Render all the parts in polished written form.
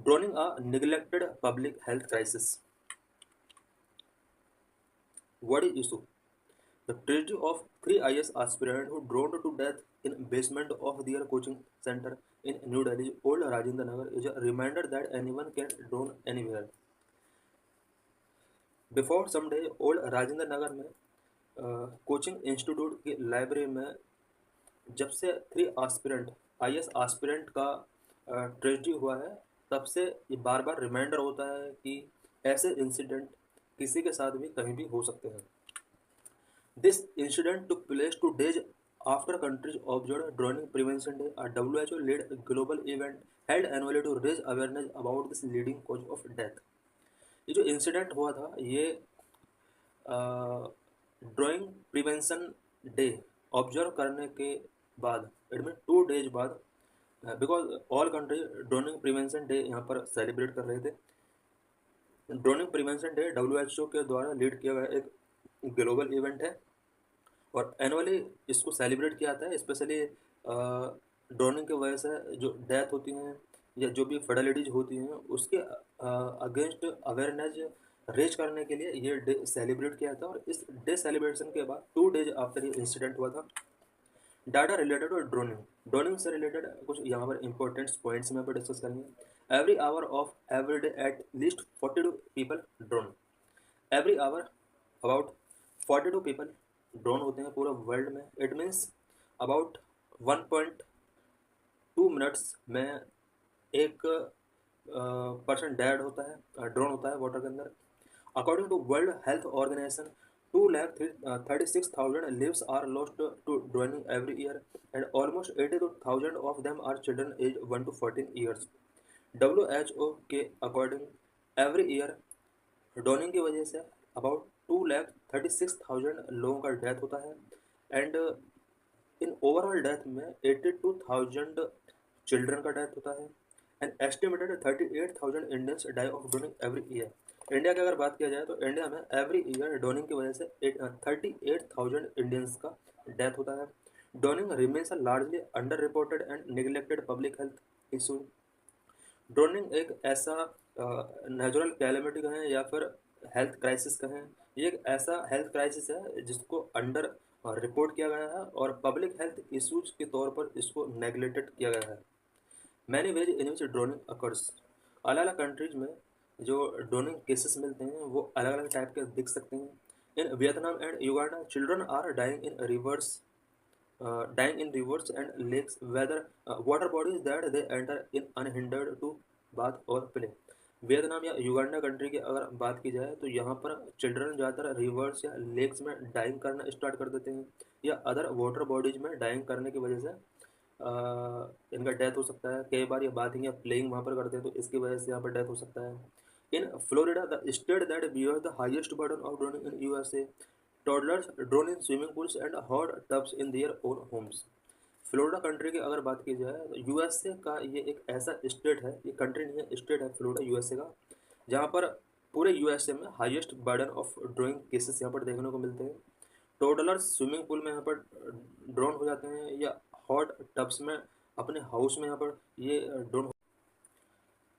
Drowning a neglected public health crisis. What is issue? The tragedy of three IS aspirants who drowned to death in basement of their coaching center in New Delhi's old Rajendra Nagar is a reminder that anyone can drown anywhere. Before someday old Rajendra Nagar में coaching institute की library में जब से three आस्पिरेंट IAS आस्पिरेंट का tragedy हुआ है, तब से ये बार बार रिमाइंडर होता है कि ऐसे इंसिडेंट किसी के साथ भी कहीं भी हो सकते हैं. This incident took place 2 days after countries observed Drowning Prevention Day, a WHO-led global event held annually to raise awareness about this leading cause of death. ये जो इंसिडेंट हुआ था ये ड्राइंग प्रिवेंशन डे ऑब्जर्व करने के बाद, it mean 2 days बाद, because all country droning prevention day यहाँ पर सेलिब्रेट कर रहे थे. ड्रोनिंग प्रिवेंशन डे WHO के द्वारा लीड किया गया एक ग्लोबल इवेंट है और एनुअली इसको सेलिब्रेट किया जाता है. स्पेशली ड्रोनिंग की वजह से जो डेथ होती हैं या जो भी फर्टिलिटीज होती हैं उसके अगेंस्ट अवेयरनेस रेज करने के लिए ये डे सेलिब्रेट किया था. और इस डे सेलिब्रेशन के बाद 2 days आफ्टर ये इंसिडेंट हुआ था. डाटा रिलेटेड और ड्रोनिंग से रिलेटेड कुछ यहाँ पर इंपॉर्टेंट पॉइंट्स में डिस्कस करेंगे. Every hour of every day at least 42 people drone. Every hour about 42 people drone होते हैं पूरे वर्ल्ड में. इट मीन्स अबाउट 1.2 minutes में एक पर्सन डेड होता है, ड्रोन होता है वाटर के अंदर. According to World Health Organization 2,36,000 lives are lost to drowning every year and almost 82,000 of them are children aged 1 to 14 years. WHO के अकॉर्डिंग एवरी ईयर ड्रोनिंग की वजह से अबाउट 2,36,000 लोगों का डेथ होता है एंड इन ओवरऑल डेथ में 82,000 children का death होता है and estimated 38,000 Indians die of drowning every year. India की अगर बात किया जाए तो इंडिया में एवरी ईयर ड्रोनिंग की वजह से 38,000 इंडियंस का डेथ होता है. Droning remains a largely under reported and neglected public health issue. Droning एक ऐसा नेचुरल कैलेमिटी कहें या फिर हेल्थ क्राइसिस कहें, ये एक ऐसा हेल्थ क्राइसिस है जिसको अंडर रिपोर्ट किया गया है और पब्लिक हेल्थ इशूज के तौर पर इसको नेगलेक्टेड किया गया है. Many ways in which droning occurs. अलग अलग कंट्रीज में जो ड्रोनिंग केसेस मिलते हैं वो अलग अलग टाइप के दिख सकते हैं. In Vietnam and Uganda children are dying in rivers and lakes whether water bodies that they enter in unhindered to bath और प्ले. वियतनाम या युगांडा कंट्री की अगर बात की जाए तो यहाँ पर चिल्ड्रन ज़्यादातर रिवर्स या लेक्स में डाइंग करना स्टार्ट कर देते हैं या अदर वाटर बॉडीज में डाइंग करने की वजह से इनका डेथ हो सकता है. कई बार ये बाथिंग या प्लेइंग वहाँ पर करते हैं तो इसकी वजह से यहाँ पर डेथ हो सकता है. In Florida the state that bears the highest burden of drowning in USA, toddlers drown in swimming pools and hot tubs in their own homes. Florida country की अगर बात की जाए तो यूएसए का ये एक ऐसा स्टेट है, ये कंट्री नहीं है, स्टेट है फ्लोरिडा यूएसए का, जहाँ पर पूरे यूएसए में highest burden of drawing cases यहाँ पर देखने को मिलते हैं. टोडलर्स स्विमिंग पूल में यहाँ पर ड्रोन हो जाते हैं या हॉट टब्स में अपने हाउस में यहाँ पर ये drone.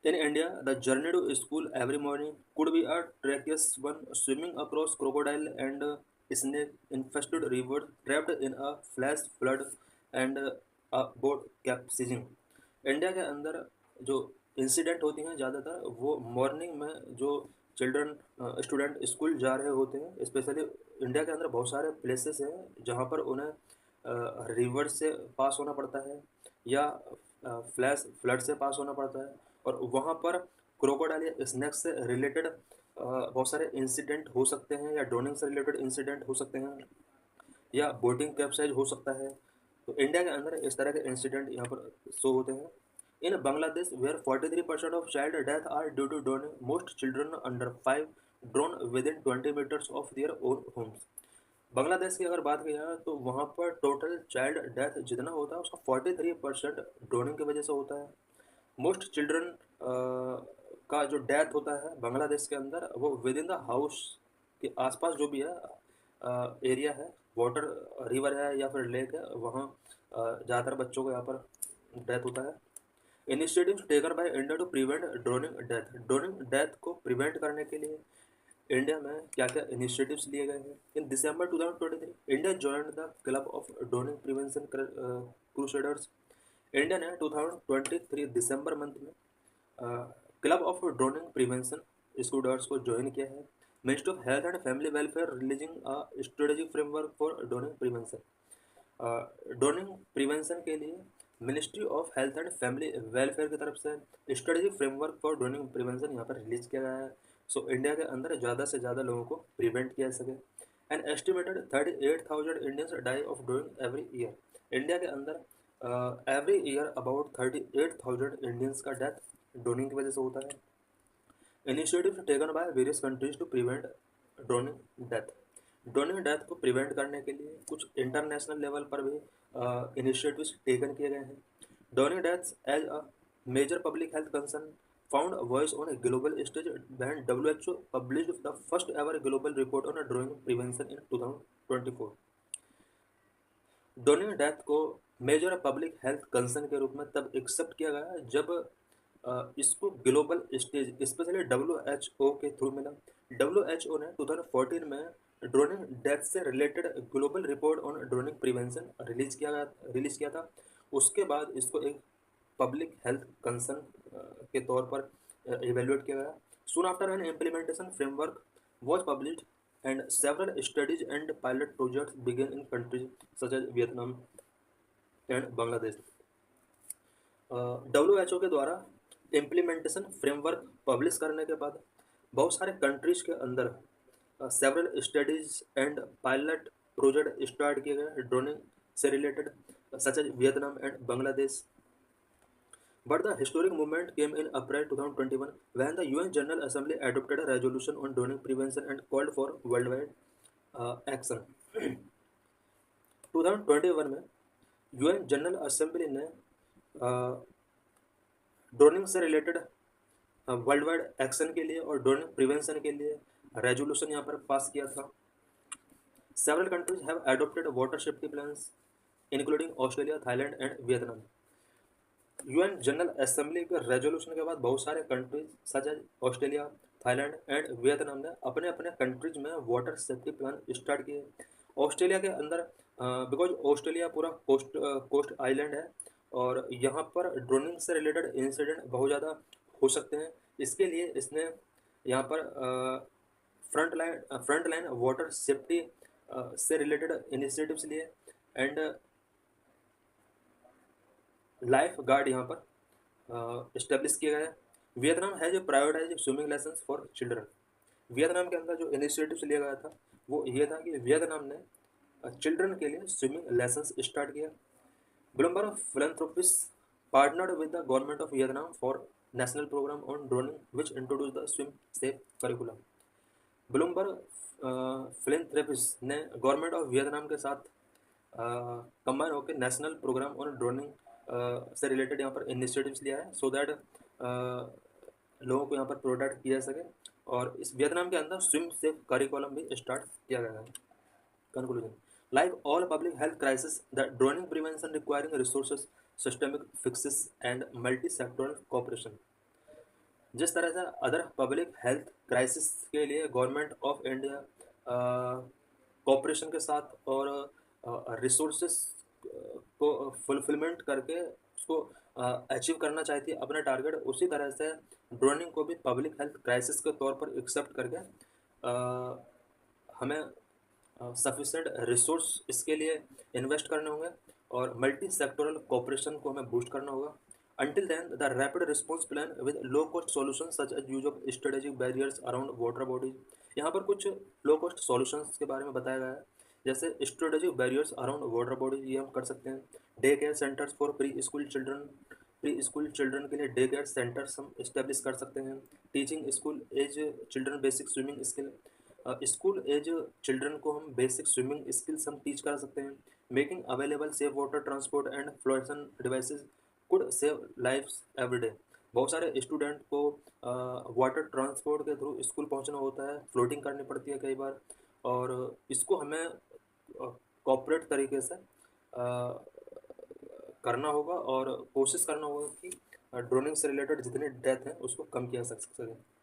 In India, the journey to school every morning could be a treacherous one, swimming across crocodile and snake-infested rivers, trapped in a flash flood and a boat capsizing. India के अंदर जो incident होती हैं ज़्यादातर वो morning में जो children student school जा रहे होते हैं. स्पेशली इंडिया के अंदर बहुत सारे प्लेसेस हैं जहाँ पर उन्हें रिवर से पास होना पड़ता है या फ्लैश फ्लड से पास होना पड़ता है और वहाँ पर क्रोकोडाइल या स्नैक से रिलेटेड बहुत सारे इंसिडेंट हो सकते हैं या ड्रोनिंग से रिलेटेड इंसिडेंट हो सकते हैं या बोटिंग कैप्साइज हो सकता है. तो इंडिया के अंदर इस तरह के इंसिडेंट यहाँ पर शो होते हैं. In Bangladesh where 43% of child death are due to drowning, most children under 5 drown within 20 meters of their own homes. Bangladesh की अगर बात की जाए तो वहाँ पर टोटल चाइल्ड डेथ जितना होता है उसका 43% ड्रोनिंग की वजह से होता है. मोस्ट चिल्ड्रन का जो डेथ होता है बांग्लादेश के अंदर वो विद इन द हाउस के आसपास जो भी है एरिया है, वाटर रिवर है या फिर लेक है, वहाँ ज़्यादातर बच्चों को यहाँ पर डेथ होता है. Initiatives taken by India to prevent drowning death. Drowning death को प्रिवेंट करने के लिए इंडिया में क्या क्या इनिशिएटिव्स लिए गए हैं। इन दिसंबर 2023 India joined the club of droning prevention crusaders. India ने 2023 दिसंबर मंथ में क्लब ऑफ ड्रोनिंग प्रिवेंशन स्कूडर्स को ज्वाइन किया है। Ministry of health and family welfare releasing a strategic framework for droning prevention. Droning prevention के लिए ministry of health and family welfare की तरफ से strategic framework for droning prevention यहाँ पर रिलीज किया गया है। सो इंडिया के अंदर ज़्यादा से ज़्यादा लोगों को प्रिवेंट किया सके। An estimated 38,000 Indians die of drowning every year. India के अंदर एवरी ईयर अबाउट 38,000 इंडियंस का डेथ ड्रोनिंग की वजह से होता है। Initiative taken by various countries to prevent drowning death. Drowning death को प्रिवेंट करने के लिए कुछ इंटरनेशनल लेवल पर भी इनिशिएटिव्स टेकन किए गए हैं। Drowning deaths as a major public health concern found a voice on a global stage when WHO published the first ever global report on drowning prevention in 2024। Droning death को major public health concern के रूप में तब accept किया गया जब इसको global stage specially WHO के थ्रू मिला। WHO ने 2014 में ड्रोनिंग डेथ से related global report on droning prevention release किया था। उसके बाद इसको एक पब्लिक हेल्थ कंसर्न के तौर पर इवेल्युएट किया गया। Soon after an implementation framework was published and several studies and pilot projects begin in countries such as Vietnam and Bangladesh. WHO के द्वारा इम्प्लीमेंटेशन फ्रेमवर्क पब्लिश करने के बाद बहुत सारे कंट्रीज के अंदर several studies and pilot project start किए गए ड्रोनिंग से related such as Vietnam and Bangladesh. But the historic movement came in April 2021 when the UN General Assembly adopted a resolution on drowning prevention and called for worldwide action। 2021 में UN general assembly ने droning से related world wide action के लिए और droning prevention के लिए resolution यहाँ पर पास किया था। Several countries have adopted water safety plans including Australia, Thailand and Vietnam. UN General Assembly के रेजोल्यूशन के बाद बहुत सारे countries such as Australia, Thailand and Vietnam ने अपने अपने कंट्रीज में वाटर सेफ्टी प्लान स्टार्ट किए। ऑस्ट्रेलिया के अंदर बिकॉज ऑस्ट्रेलिया पूरा कोस्ट आइलैंड है और यहाँ पर ड्रोनिंग से रिलेटेड इंसिडेंट बहुत ज़्यादा हो सकते हैं। इसके लिए इसने यहाँ पर फ्रंट लाइन वाटर सेफ्टी से रिलेटेड इनिशिएटिव्स लिए एंड लाइफ गार्ड यहाँ पर इस्टेब्लिश किया गया है। Vietnam has prioritize swimming lesson for children. Vietnam के अंदर जो इनिशिएटिव लिया गया था वो ये था कि वियतनाम ने चिल्ड्रन के लिए स्विमिंग लेसन स्टार्ट किया। Bloomberg Philanthropies partnered with the government of Vietnam for national programme on drowning which introduce the swim safe curriculum. Bloomberg Philanthropies ने गवर्नमेंट ऑफ वियतनाम के साथ कंबाइन होकर नेशनल प्रोग्राम ऑन ड्रोनिंग से related यहाँ पर initiatives लिया है so that लोगों को यहाँ पर प्रोटेक्ट किया जा सके और इस वियतनाम के अंदर स्विम सेफ करिकुलम भी स्टार्ट किया गया है। Conclusion, like all public health crisis the droning prevention requiring resources, systemic fixes and multi sectoral cooperation. जिस तरह से अदर पब्लिक हेल्थ क्राइसिस के लिए गवर्नमेंट ऑफ इंडिया कोऑपरेशन के साथ और रिसोर्सेस को फुलफिलमेंट करके उसको अचीव करना चाहती है अपना टारगेट, उसी तरह से ड्रोनिंग को भी पब्लिक हेल्थ क्राइसिस के तौर पर एक्सेप्ट करके हमें सफिशेंट रिसोर्स इसके लिए इन्वेस्ट करने होंगे और मल्टी सेक्टोरल कोऑपरेशन को हमें बूस्ट करना होगा। Until then, the rapid response plan with low-cost solutions such as use of strategic barriers around water bodies। यहाँ पर कुछ low-cost solutions के बारे में बताया गया है, जैसे strategic barriers around water bodies ये हम कर सकते हैं। Day care centres for preschool children के लिए डे केयर सेंटर्स हम इस्टेब्लिश कर सकते हैं। Teaching school age children basic swimming skill, school age children को हम बेसिक स्विमिंग स्किल्स हम टीच कर सकते हैं। Making available safe water transport and flotation devices could save lifes every day. बहुत सारे स्टूडेंट को वाटर ट्रांसपोर्ट के थ्रू स्कूल पहुंचना होता है, फ्लोटिंग करनी पड़ती है कई बार, और इसको हमें कॉर्पोरेट तरीके से करना होगा और कोशिश करना होगा कि ड्रोनिंग से रिलेटेड जितने डेथ हैं उसको कम किया जा सके।